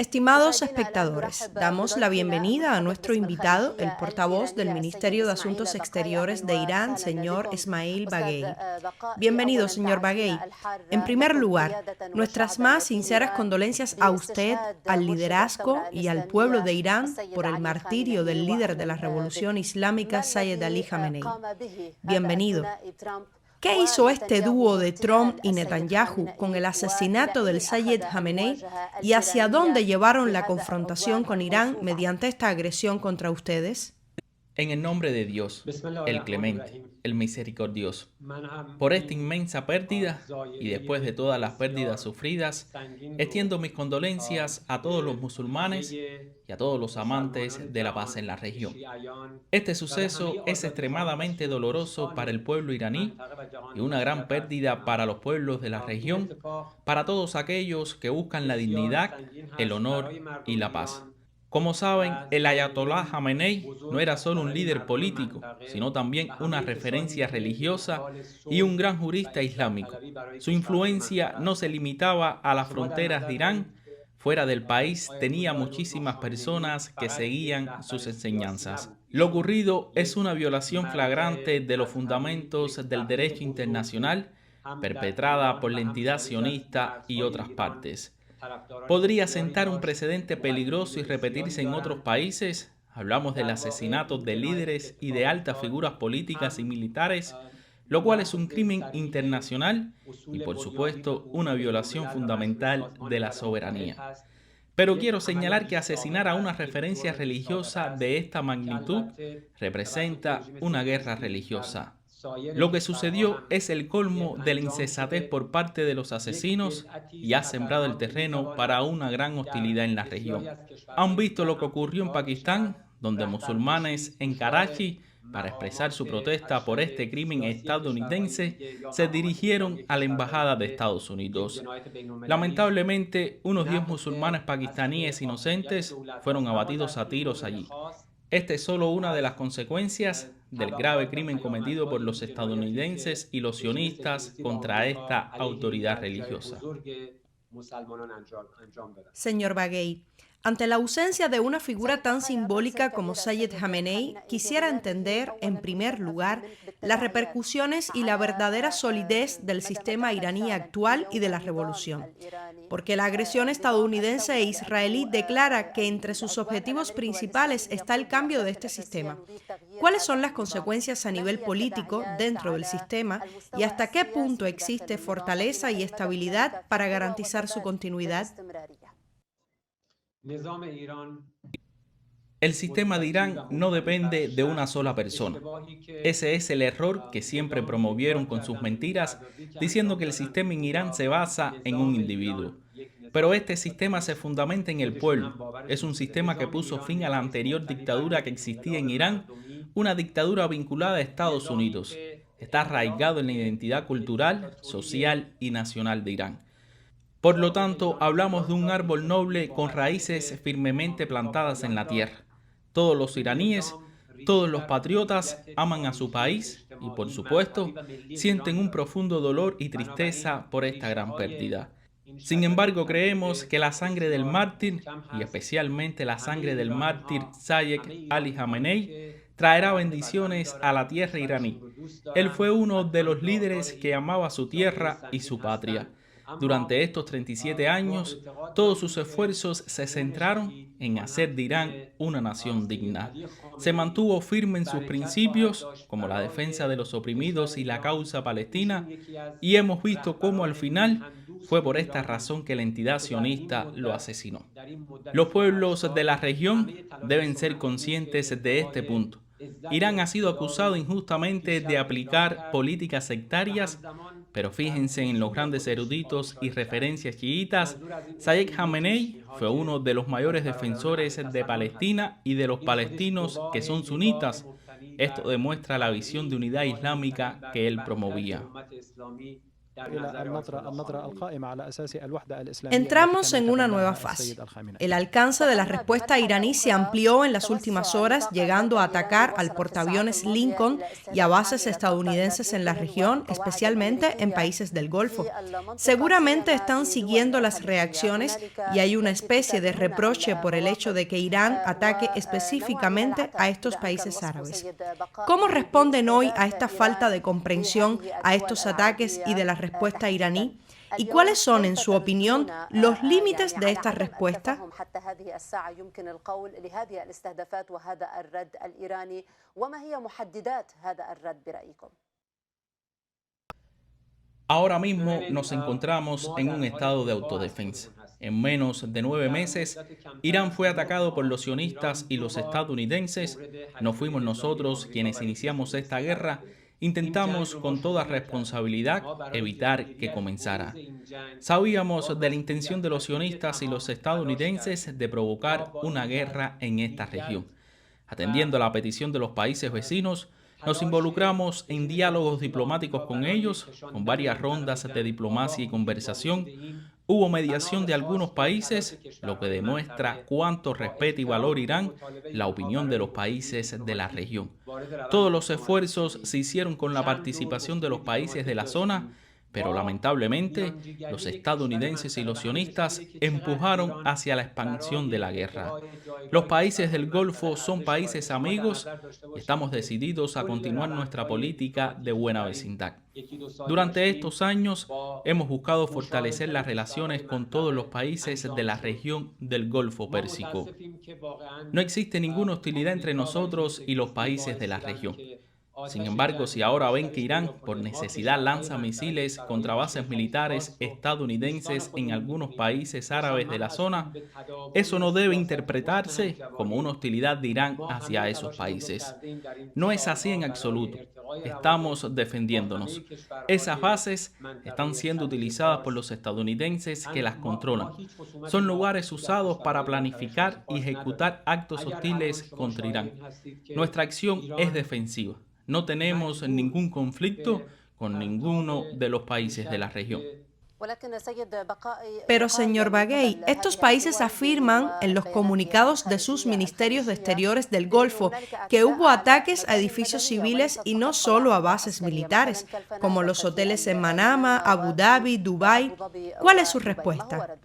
Estimados espectadores, damos la bienvenida a nuestro invitado, el portavoz del Ministerio de Asuntos Exteriores de Irán, señor Esmail Baghei. Bienvenido, señor Baghei. En primer lugar, nuestras más sinceras condolencias a usted, al liderazgo y al pueblo de Irán por el martirio del líder de la Revolución Islámica, Sayed Ali Khamenei. Bienvenido. ¿Qué hizo este dúo de Trump y Netanyahu con el asesinato del Sayed Khamenei y hacia dónde llevaron la confrontación con Irán mediante esta agresión contra ustedes? En el nombre de Dios, el clemente, el misericordioso, por esta inmensa pérdida y después de todas las pérdidas sufridas, extiendo mis condolencias a todos los musulmanes y a todos los amantes de la paz en la región. Este suceso es extremadamente doloroso para el pueblo iraní y una gran pérdida para los pueblos de la región, para todos aquellos que buscan la dignidad, el honor y la paz. Como saben, el Ayatollah Khamenei no era solo un líder político, sino también una referencia religiosa y un gran jurista islámico. Su influencia no se limitaba a las fronteras de Irán. Fuera del país tenía muchísimas personas que seguían sus enseñanzas. Lo ocurrido es una violación flagrante de los fundamentos del derecho internacional, perpetrada por la entidad sionista y otras partes. ¿Podría sentar un precedente peligroso y repetirse en otros países? Hablamos del asesinato de líderes y de altas figuras políticas y militares, lo cual es un crimen internacional y, por supuesto, una violación fundamental de la soberanía. Pero quiero señalar que asesinar a una referencia religiosa de esta magnitud representa una guerra religiosa. Lo que sucedió es el colmo de la insensatez por parte de los asesinos y ha sembrado el terreno para una gran hostilidad en la región. ¿Han visto lo que ocurrió en Pakistán, donde musulmanes en Karachi, para expresar su protesta por este crimen estadounidense, se dirigieron a la embajada de Estados Unidos? Lamentablemente, unos 10 musulmanes pakistaníes inocentes fueron abatidos a tiros allí. Esta es solo una de las consecuencias del grave crimen cometido por los estadounidenses y los sionistas contra esta autoridad religiosa. Señor Baghei, ante la ausencia de una figura tan simbólica como Sayed Khamenei, quisiera entender, en primer lugar, las repercusiones y la verdadera solidez del sistema iraní actual y de la revolución. Porque la agresión estadounidense e israelí declara que entre sus objetivos principales está el cambio de este sistema. ¿Cuáles son las consecuencias a nivel político dentro del sistema y hasta qué punto existe fortaleza y estabilidad para garantizar su continuidad? El sistema de Irán no depende de una sola persona. Ese es el error que siempre promovieron con sus mentiras, diciendo que el sistema en Irán se basa en un individuo. Pero este sistema se fundamenta en el pueblo. Es un sistema que puso fin a la anterior dictadura que existía en Irán, una dictadura vinculada a Estados Unidos. Está arraigado en la identidad cultural, social y nacional de Irán. Por lo tanto, hablamos de un árbol noble con raíces firmemente plantadas en la tierra. Todos los iraníes, todos los patriotas aman a su país y, por supuesto, sienten un profundo dolor y tristeza por esta gran pérdida. Sin embargo, creemos que la sangre del mártir, y especialmente la sangre del mártir Sayed Ali Khamenei, traerá bendiciones a la tierra iraní. Él fue uno de los líderes que amaba su tierra y su patria. Durante estos 37 años, todos sus esfuerzos se centraron en hacer de Irán una nación digna. Se mantuvo firme en sus principios, como la defensa de los oprimidos y la causa palestina, y hemos visto cómo al final fue por esta razón que la entidad sionista lo asesinó. Los pueblos de la región deben ser conscientes de este punto. Irán ha sido acusado injustamente de aplicar políticas sectarias, pero fíjense en los grandes eruditos y referencias chiitas. Sayed Khamenei fue uno de los mayores defensores de Palestina y de los palestinos que son sunitas. Esto demuestra la visión de unidad islámica que él promovía. Entramos en una nueva fase. El alcance de la respuesta iraní se amplió en las últimas horas, llegando a atacar al portaaviones Lincoln y a bases estadounidenses en la región, especialmente en países del Golfo. Seguramente están siguiendo las reacciones y hay una especie de reproche por el hecho de que Irán ataque específicamente a estos países árabes. ¿Cómo responden hoy a esta falta de comprensión a estos ataques y de la respuesta iraní? ¿Y cuáles son, en su opinión, los límites de esta respuesta? Ahora mismo nos encontramos en un estado de autodefensa. En menos de 9 meses, Irán fue atacado por los sionistas y los estadounidenses. No fuimos nosotros quienes iniciamos esta guerra. Intentamos con toda responsabilidad evitar que comenzara. Sabíamos de la intención de los sionistas y los estadounidenses de provocar una guerra en esta región. Atendiendo a la petición de los países vecinos, nos involucramos en diálogos diplomáticos con ellos, con varias rondas de diplomacia y conversación. Hubo mediación de algunos países, lo que demuestra cuánto respeta y valora Irán la opinión de los países de la región. Todos los esfuerzos se hicieron con la participación de los países de la zona, pero lamentablemente los estadounidenses y los sionistas empujaron hacia la expansión de la guerra. Los países del Golfo son países amigos y estamos decididos a continuar nuestra política de buena vecindad. Durante estos años hemos buscado fortalecer las relaciones con todos los países de la región del Golfo Pérsico. No existe ninguna hostilidad entre nosotros y los países de la región. Sin embargo, si ahora ven que Irán, por necesidad, lanza misiles contra bases militares estadounidenses en algunos países árabes de la zona, eso no debe interpretarse como una hostilidad de Irán hacia esos países. No es así en absoluto. Estamos defendiéndonos. Esas bases están siendo utilizadas por los estadounidenses que las controlan. Son lugares usados para planificar y ejecutar actos hostiles contra Irán. Nuestra acción es defensiva. No tenemos ningún conflicto con ninguno de los países de la región. Pero, señor Baghei, estos países afirman en los comunicados de sus ministerios de Exteriores del Golfo que hubo ataques a edificios civiles y no solo a bases militares, como los hoteles en Manama, Abu Dhabi, Dubái. ¿Cuál es su respuesta?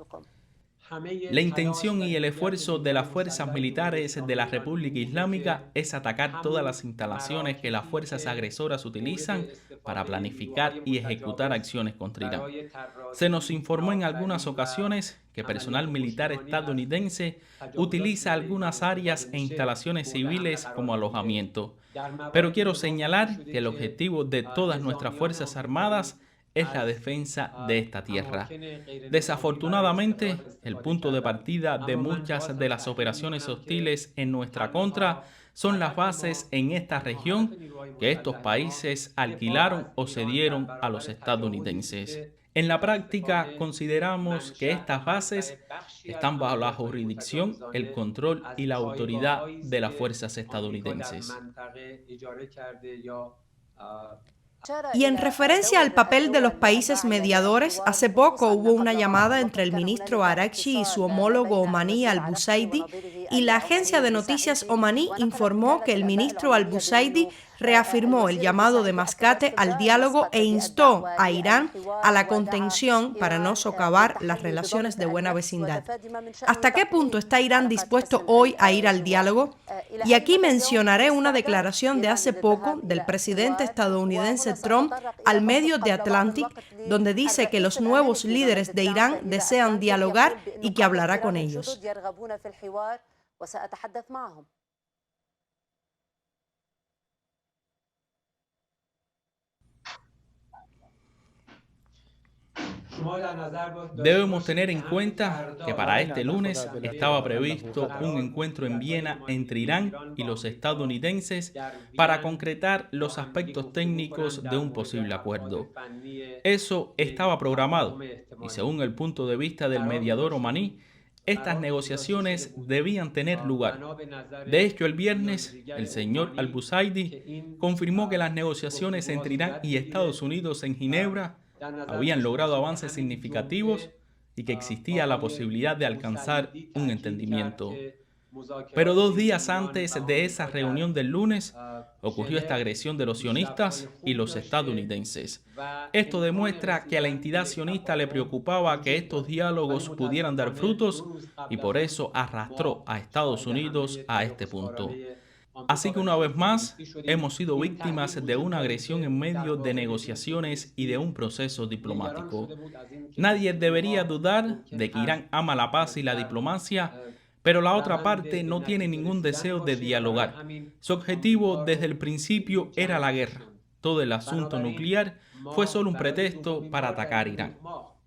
La intención y el esfuerzo de las fuerzas militares de la República Islámica es atacar todas las instalaciones que las fuerzas agresoras utilizan para planificar y ejecutar acciones contra Irán. Se nos informó en algunas ocasiones que personal militar estadounidense utiliza algunas áreas e instalaciones civiles como alojamiento. Pero quiero señalar que el objetivo de todas nuestras fuerzas armadas es la defensa de esta tierra. Desafortunadamente, el punto de partida de muchas de las operaciones hostiles en nuestra contra son las bases en esta región que estos países alquilaron o cedieron a los estadounidenses. En la práctica, consideramos que estas bases están bajo la jurisdicción, el control y la autoridad de las fuerzas estadounidenses. Y en referencia al papel de los países mediadores, hace poco hubo una llamada entre el ministro Araghchi y su homólogo omaní Al-Busaidi, y la agencia de noticias omaní informó que el ministro Al-Busaidi reafirmó el llamado de Mascate al diálogo e instó a Irán a la contención para no socavar las relaciones de buena vecindad. ¿Hasta qué punto está Irán dispuesto hoy a ir al diálogo? Y aquí mencionaré una declaración de hace poco del presidente estadounidense Trump al medio de Atlantic, donde dice que los nuevos líderes de Irán desean dialogar y que hablará con ellos. Debemos tener en cuenta que para este lunes estaba previsto un encuentro en Viena entre Irán y los estadounidenses para concretar los aspectos técnicos de un posible acuerdo. Eso estaba programado y según el punto de vista del mediador omaní, estas negociaciones debían tener lugar. De hecho, el viernes, el señor Al-Busaidi confirmó que las negociaciones entre Irán y Estados Unidos en Ginebra habían logrado avances significativos y que existía la posibilidad de alcanzar un entendimiento. Pero 2 días antes de esa reunión del lunes, ocurrió esta agresión de los sionistas y los estadounidenses. Esto demuestra que a la entidad sionista le preocupaba que estos diálogos pudieran dar frutos y por eso arrastró a Estados Unidos a este punto. Así que una vez más, hemos sido víctimas de una agresión en medio de negociaciones y de un proceso diplomático. Nadie debería dudar de que Irán ama la paz y la diplomacia, pero la otra parte no tiene ningún deseo de dialogar. Su objetivo desde el principio era la guerra. Todo el asunto nuclear fue solo un pretexto para atacar a Irán.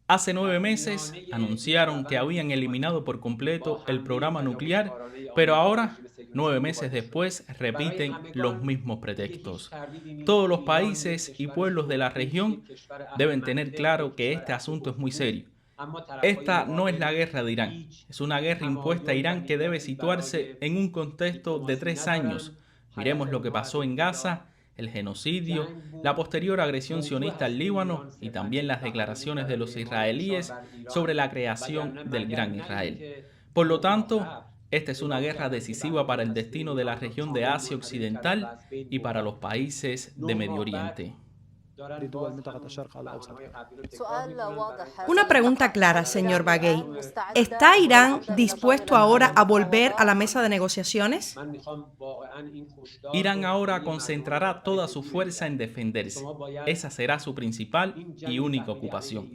Hace 9 meses anunciaron que habían eliminado por completo el programa nuclear, pero ahora, 9 meses después, repiten los mismos pretextos. Todos los países y pueblos de la región deben tener claro que este asunto es muy serio. Esta no es la guerra de Irán, es una guerra impuesta a Irán que debe situarse en un contexto de 3 años. Miremos lo que pasó en Gaza, el genocidio, la posterior agresión sionista al Líbano y también las declaraciones de los israelíes sobre la creación del Gran Israel. Por lo tanto, esta es una guerra decisiva para el destino de la región de Asia Occidental y para los países de Medio Oriente. Una pregunta clara, señor Baghei. ¿Está Irán dispuesto ahora a volver a la mesa de negociaciones? Irán ahora concentrará toda su fuerza en defenderse. Esa será su principal y única ocupación.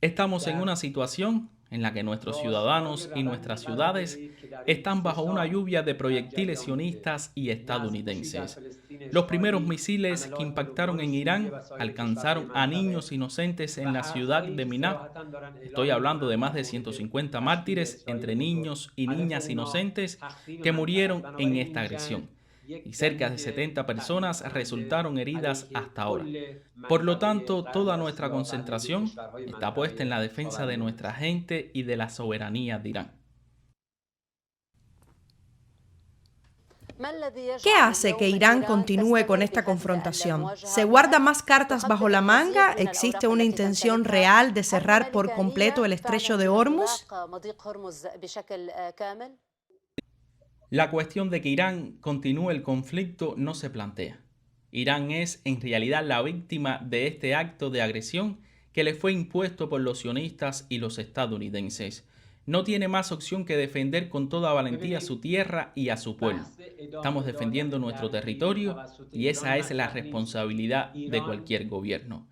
Estamos en una situación en la que nuestros ciudadanos y nuestras ciudades están bajo una lluvia de proyectiles sionistas y estadounidenses. Los primeros misiles que impactaron en Irán alcanzaron a niños inocentes en la ciudad de Minab. Estoy hablando de más de 150 mártires entre niños y niñas inocentes que murieron en esta agresión. Y cerca de 70 personas resultaron heridas hasta ahora. Por lo tanto, toda nuestra concentración está puesta en la defensa de nuestra gente y de la soberanía de Irán. ¿Qué hace que Irán continúe con esta confrontación? ¿Se guarda más cartas bajo la manga? ¿Existe una intención real de cerrar por completo el estrecho de Hormuz? La cuestión de que Irán continúe el conflicto no se plantea. Irán es en realidad la víctima de este acto de agresión que le fue impuesto por los sionistas y los estadounidenses. No tiene más opción que defender con toda valentía su tierra y a su pueblo. Estamos defendiendo nuestro territorio y esa es la responsabilidad de cualquier gobierno.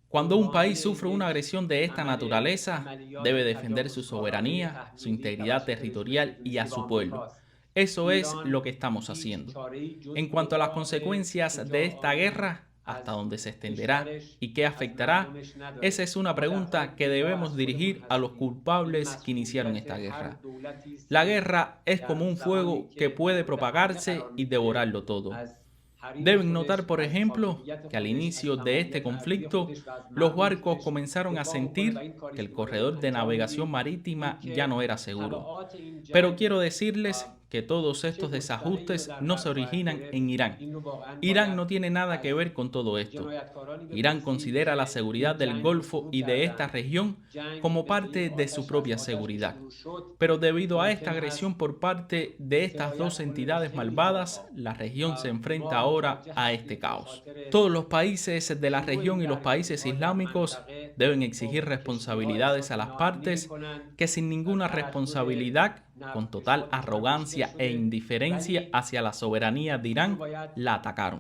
Cuando un país sufre una agresión de esta naturaleza, debe defender su soberanía, su integridad territorial y a su pueblo. Eso es lo que estamos haciendo. En cuanto a las consecuencias de esta guerra, hasta dónde se extenderá y qué afectará, esa es una pregunta que debemos dirigir a los culpables que iniciaron esta guerra. La guerra es como un fuego que puede propagarse y devorarlo todo. Deben notar, por ejemplo, que al inicio de este conflicto, los barcos comenzaron a sentir que el corredor de navegación marítima ya no era seguro. Pero quiero decirles que todos estos desajustes no se originan en Irán. Irán no tiene nada que ver con todo esto. Irán considera la seguridad del Golfo y de esta región como parte de su propia seguridad. Pero debido a esta agresión por parte de estas dos entidades malvadas, la región se enfrenta ahora a este caos. Todos los países de la región y los países islámicos deben exigir responsabilidades a las partes que sin ninguna responsabilidad, con total arrogancia e indiferencia hacia la soberanía de Irán, la atacaron.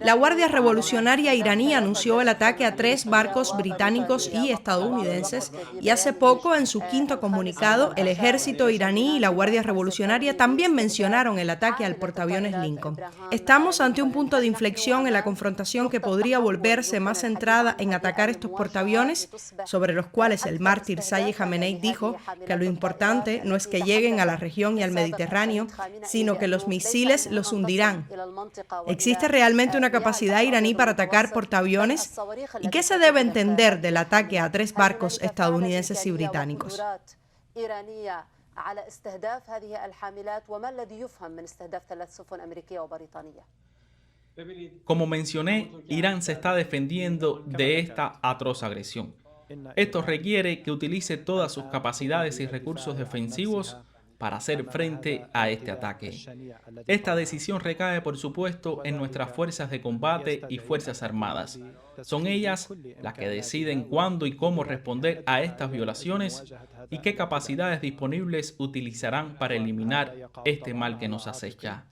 La Guardia Revolucionaria iraní anunció el ataque a 3 barcos británicos y estadounidenses y hace poco, en su 5º comunicado, el ejército iraní y la Guardia Revolucionaria también mencionaron el ataque al portaaviones Lincoln. Estamos ante un punto de inflexión en la confrontación que podría volverse más centrada en atacar estos portaaviones, sobre los cuales el mártir Sayyid Jamenei dijo que lo importante no es que lleguen a la región y al Mediterráneo, sino que los misiles los hundirán. ¿Existe realmente una capacidad iraní para atacar portaaviones? ¿Y qué se debe entender del ataque a 3 barcos estadounidenses y británicos? Como mencioné, Irán se está defendiendo de esta atroz agresión. Esto requiere que utilice todas sus capacidades y recursos defensivos para hacer frente a este ataque. Esta decisión recae, por supuesto, en nuestras fuerzas de combate y fuerzas armadas. Son ellas las que deciden cuándo y cómo responder a estas violaciones y qué capacidades disponibles utilizarán para eliminar este mal que nos acecha.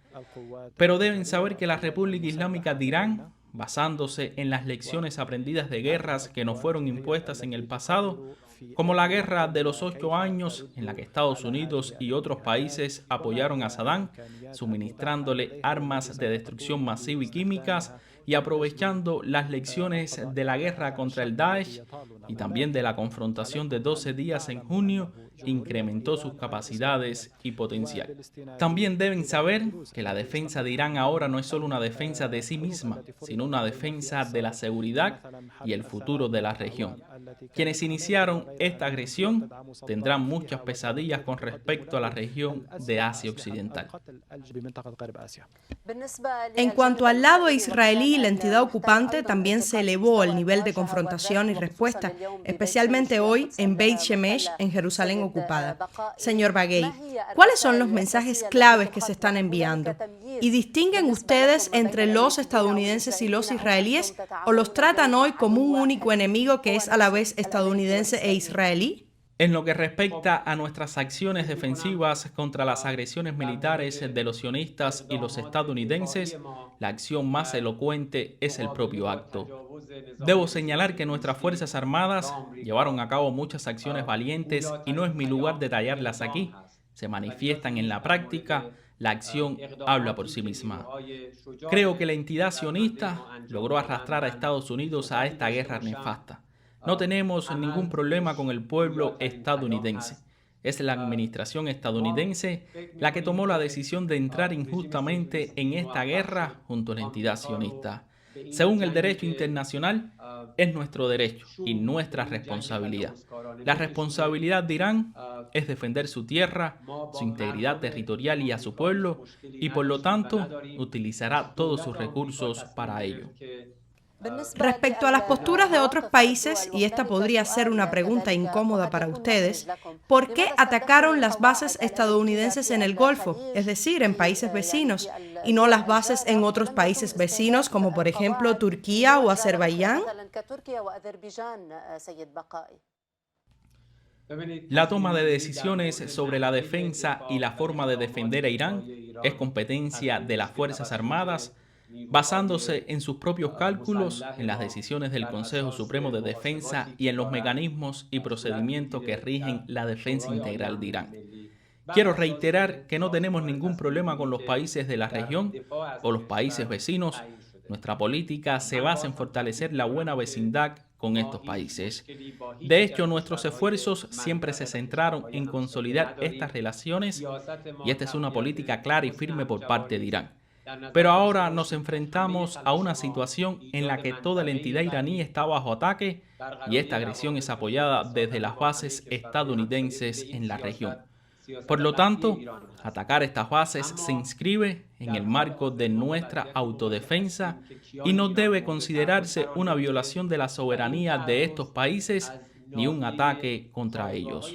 Pero deben saber que la República Islámica de Irán, basándose en las lecciones aprendidas de guerras que nos fueron impuestas en el pasado, como la guerra de los 8 años en la que Estados Unidos y otros países apoyaron a Saddam, suministrándole armas de destrucción masiva y químicas y aprovechando las lecciones de la guerra contra el Daesh y también de la confrontación de 12 días en junio, incrementó sus capacidades y potencial. También deben saber que la defensa de Irán ahora no es solo una defensa de sí misma, sino una defensa de la seguridad y el futuro de la región. Quienes iniciaron esta agresión tendrán muchas pesadillas con respecto a la región de Asia Occidental. En cuanto al lado israelí, la entidad ocupante también se elevó el nivel de confrontación y respuesta, especialmente hoy en Beit Shemesh, en Jerusalén ocupada. Señor Baghei, ¿cuáles son los mensajes claves que se están enviando? ¿Y distinguen ustedes entre los estadounidenses y los israelíes o los tratan hoy como un único enemigo que es a la vez estadounidense e israelí? En lo que respecta a nuestras acciones defensivas contra las agresiones militares de los sionistas y los estadounidenses, la acción más elocuente es el propio acto. Debo señalar que nuestras Fuerzas Armadas llevaron a cabo muchas acciones valientes y no es mi lugar detallarlas aquí. Se manifiestan en la práctica, la acción habla por sí misma. Creo que la entidad sionista logró arrastrar a Estados Unidos a esta guerra nefasta. No tenemos ningún problema con el pueblo estadounidense. Es la administración estadounidense la que tomó la decisión de entrar injustamente en esta guerra junto a la entidad sionista. Según el derecho internacional, es nuestro derecho y nuestra responsabilidad. La responsabilidad de Irán es defender su tierra, su integridad territorial y a su pueblo, y por lo tanto utilizará todos sus recursos para ello. Respecto a las posturas de otros países, y esta podría ser una pregunta incómoda para ustedes, ¿por qué atacaron las bases estadounidenses en el Golfo, es decir, en países vecinos, y no las bases en otros países vecinos, como por ejemplo Turquía o Azerbaiyán? La toma de decisiones sobre la defensa y la forma de defender a Irán es competencia de las Fuerzas Armadas, basándose en sus propios cálculos, en las decisiones del Consejo Supremo de Defensa y en los mecanismos y procedimientos que rigen la defensa integral de Irán. Quiero reiterar que no tenemos ningún problema con los países de la región o los países vecinos. Nuestra política se basa en fortalecer la buena vecindad con estos países. De hecho, nuestros esfuerzos siempre se centraron en consolidar estas relaciones y esta es una política clara y firme por parte de Irán. Pero ahora nos enfrentamos a una situación en la que toda la entidad iraní está bajo ataque y esta agresión es apoyada desde las bases estadounidenses en la región. Por lo tanto, atacar estas bases se inscribe en el marco de nuestra autodefensa y no debe considerarse una violación de la soberanía de estos países ni un ataque contra ellos.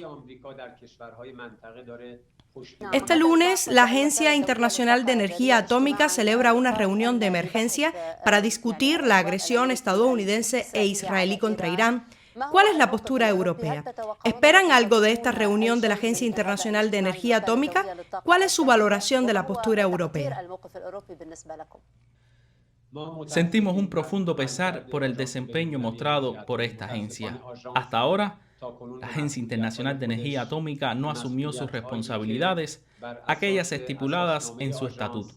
Este lunes, la Agencia Internacional de Energía Atómica celebra una reunión de emergencia para discutir la agresión estadounidense e israelí contra Irán. ¿Cuál es la postura europea? ¿Esperan algo de esta reunión de la Agencia Internacional de Energía Atómica? ¿Cuál es su valoración de la postura europea? Sentimos un profundo pesar por el desempeño mostrado por esta agencia. Hasta ahora, la Agencia Internacional de Energía Atómica no asumió sus responsabilidades, aquellas estipuladas en su estatuto.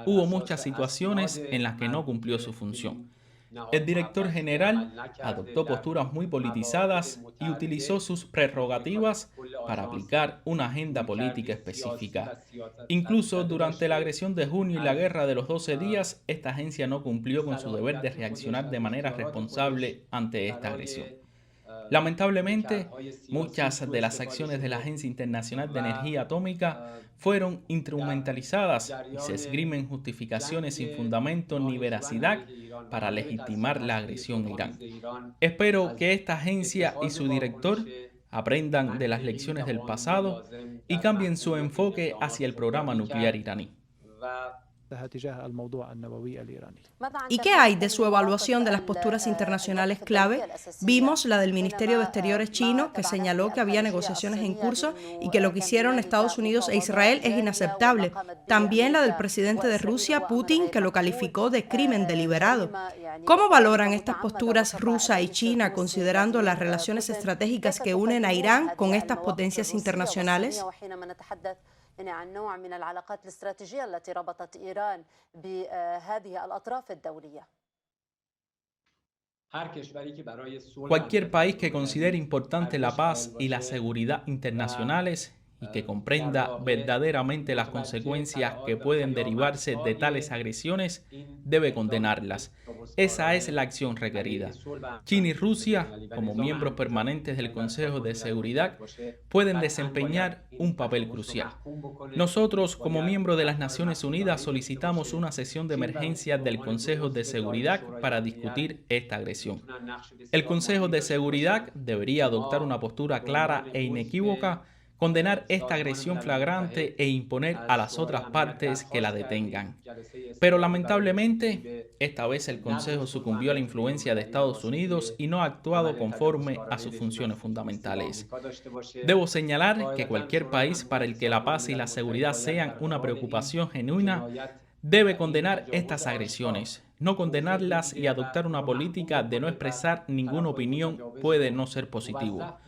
Hubo muchas situaciones en las que no cumplió su función. El director general adoptó posturas muy politizadas y utilizó sus prerrogativas para aplicar una agenda política específica. Incluso durante la agresión de junio y la guerra de los 12 días, esta agencia no cumplió con su deber de reaccionar de manera responsable ante esta agresión. Lamentablemente, muchas de las acciones de la Agencia Internacional de Energía Atómica fueron instrumentalizadas y se esgrimen justificaciones sin fundamento ni veracidad para legitimar la agresión a Irán. Espero que esta agencia y su director aprendan de las lecciones del pasado y cambien su enfoque hacia el programa nuclear iraní. ¿Y qué hay de su evaluación de las posturas internacionales clave? Vimos la del Ministerio de Exteriores chino, que señaló que había negociaciones en curso y que lo que hicieron Estados Unidos e Israel es inaceptable. También la del presidente de Rusia, Putin, que lo calificó de crimen deliberado. ¿Cómo valoran estas posturas rusa y China, considerando las relaciones estratégicas que unen a Irán con estas potencias internacionales? عن نوع من العلاقات الاستراتيجية التي ربطت إيران بهذه الأطراف الدولية. Cualquier país que considere importante la paz y la seguridad internacionales y que comprenda verdaderamente las consecuencias que pueden derivarse de tales agresiones, debe condenarlas. Esa es la acción requerida. China y Rusia, como miembros permanentes del Consejo de Seguridad, pueden desempeñar un papel crucial. Nosotros, como miembros de las Naciones Unidas, solicitamos una sesión de emergencia del Consejo de Seguridad para discutir esta agresión. El Consejo de Seguridad debería adoptar una postura clara e inequívoca, condenar esta agresión flagrante e imponer a las otras partes que la detengan. Pero lamentablemente, esta vez el Consejo sucumbió a la influencia de Estados Unidos y no ha actuado conforme a sus funciones fundamentales. Debo señalar que cualquier país para el que la paz y la seguridad sean una preocupación genuina debe condenar estas agresiones. No condenarlas y adoptar una política de no expresar ninguna opinión puede no ser positivo.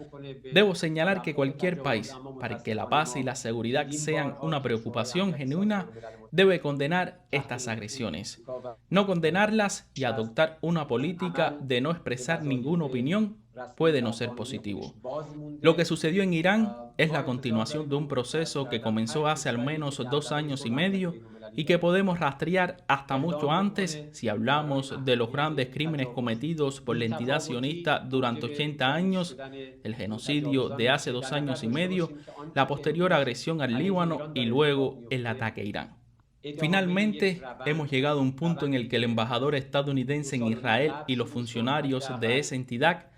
Debo señalar que cualquier país, para que la paz y la seguridad sean una preocupación genuina, debe condenar estas agresiones. No condenarlas y adoptar una política de no expresar ninguna opinión puede no ser positivo. Lo que sucedió en Irán es la continuación de un proceso que comenzó hace al menos 2 años y medio y que podemos rastrear hasta mucho antes si hablamos de los grandes crímenes cometidos por la entidad sionista durante 80 años, el genocidio de hace 2 años y medio, la posterior agresión al Líbano y luego el ataque a Irán. Finalmente, hemos llegado a un punto en el que el embajador estadounidense en Israel y los funcionarios de esa entidad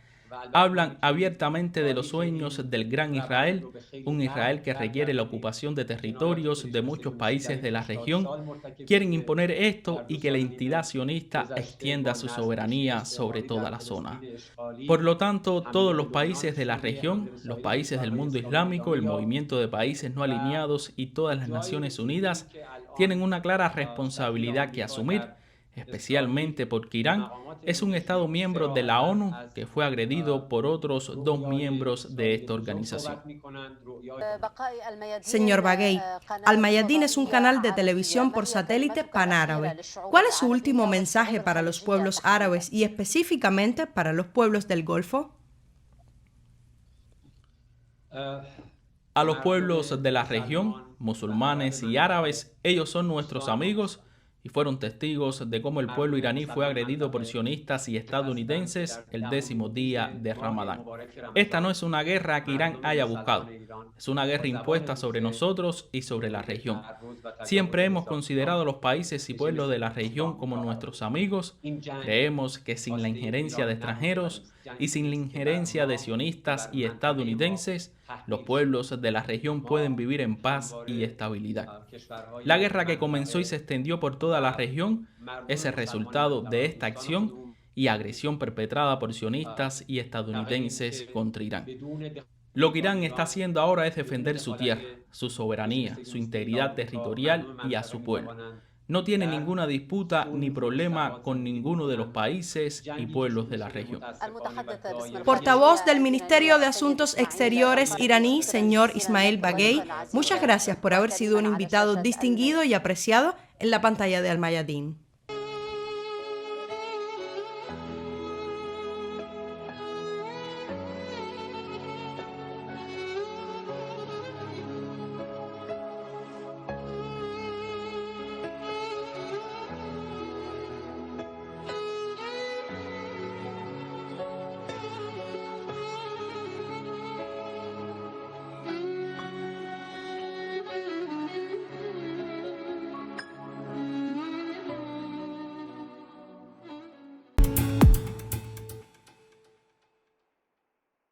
hablan abiertamente de los sueños del Gran Israel, un Israel que requiere la ocupación de territorios de muchos países de la región. Quieren imponer esto y que la entidad sionista extienda su soberanía sobre toda la zona. Por lo tanto, todos los países de la región, los países del mundo islámico, el movimiento de países no alineados y todas las Naciones Unidas tienen una clara responsabilidad que asumir, especialmente porque Irán es un Estado miembro de la ONU que fue agredido por otros 2 miembros de esta organización. Señor Baghei, Al Mayadeen es un canal de televisión por satélite panárabe. ¿Cuál es su último mensaje para los pueblos árabes y específicamente para los pueblos del Golfo? A los pueblos de la región, musulmanes y árabes, ellos son nuestros amigos y fueron testigos de cómo el pueblo iraní fue agredido por sionistas y estadounidenses el 10º día de Ramadán. Esta no es una guerra que Irán haya buscado, es una guerra impuesta sobre nosotros y sobre la región. Siempre hemos considerado a los países y pueblos de la región como nuestros amigos. Creemos que sin la injerencia de extranjeros y sin la injerencia de sionistas y estadounidenses, los pueblos de la región pueden vivir en paz y estabilidad. La guerra que comenzó y se extendió por toda la región es el resultado de esta acción y agresión perpetrada por sionistas y estadounidenses contra Irán. Lo que Irán está haciendo ahora es defender su tierra, su soberanía, su integridad territorial y a su pueblo. No tiene ninguna disputa ni problema con ninguno de los países y pueblos de la región. Portavoz del Ministerio de Asuntos Exteriores iraní, señor Ismail Baghei, muchas gracias por haber sido un invitado distinguido y apreciado en la pantalla de Al Mayadeen.